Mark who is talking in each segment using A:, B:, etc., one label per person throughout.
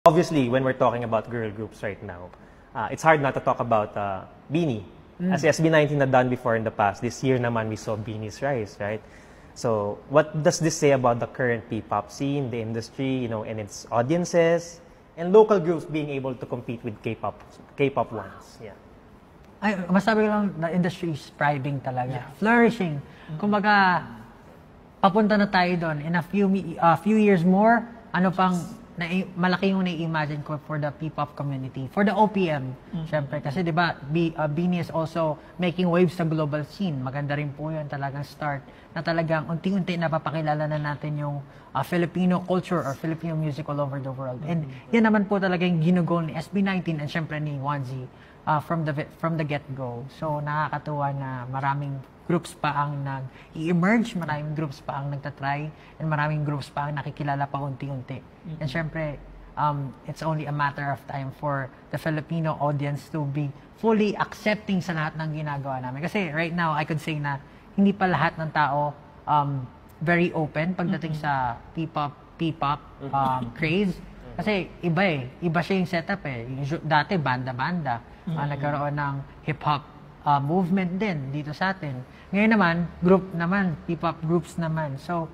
A: Obviously, when we're talking about girl groups right now, it's hard not to talk about Beanie. As SB19 had done before in the past, this year naman we saw Beanie's rise, right? So what does this say about the current P-pop scene, the industry, and its audiences, and local groups being able to compete with K-pop ones? Yeah.
B: Ay, masabi ko lang, the industry is thriving talaga. Flourishing. Kumbaga, papunta na tayo doon. In a few years more, malaki yung na-imagine ko for the P-pop community. For the OPM, syempre. Kasi di ba, Beanie is also making waves sa global scene. Maganda rin po yun talagang start na talagang unti-unti napapakilala na natin yung Filipino culture or Filipino music all over the world. And yan naman po talaga yung ginugol ni SB19 and syempre ni Wanzi from the get-go. So nakakatuwa na maraming groups pa ang nag-i-emerge, maraming groups pa ang nagtatry, and maraming groups pa ang nakikilala pa unti-unti. And syempre, it's only a matter of time for the Filipino audience to be fully accepting sa lahat ng ginagawa namin. Kasi right now, I could say na hindi pa lahat ng tao very open pagdating sa P-pop craze. Kasi iba siya yung setup eh. Dati banda-banda. Nagkaroon ng hip-hop movement din dito sa atin. Ngayon naman, group naman, P-pop groups naman. So,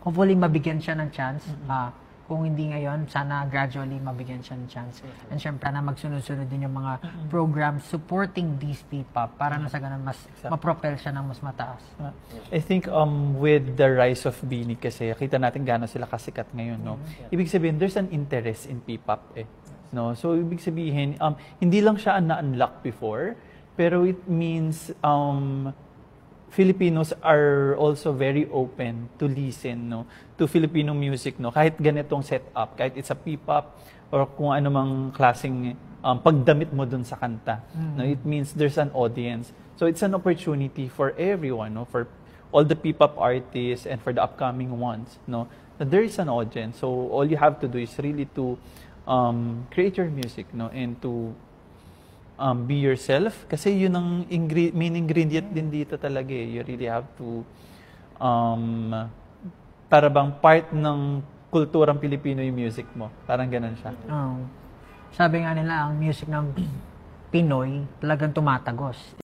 B: hopefully mabigyan siya ng chance. Kung hindi ngayon, sana gradually mabigyan siya ng chance. And syempre na magsunod-sunod din yung mga programs supporting these P-pop para na sa ganun mas mapropel siya ng mas mataas.
C: I think with the rise of Beanie kasi kita natin gaano sila kasikat ngayon, no. Ibig sabihin there's an interest in P-pop eh. No, so ibig sabihin hindi lang siya na-unlock before, pero it means Filipinos are also very open to listen, no, to Filipino music, no, kahit ganitong setup, kahit it's a P-pop or kung ano mang klaseng pagdamit mo dun sa kanta, no, it means there's an audience. So it's an opportunity for everyone, no, for all the P-pop artists and for the upcoming ones, no, there is an audience. So all you have to do is really to create your music, no, and to be yourself. Kasi yun ang main ingredient din dito talaga eh. You really have to para bang part ng kulturang Pilipino yung music mo. Parang ganun siya.
B: Sabi nga nila, ang music ng Pinoy talagang tumatagos.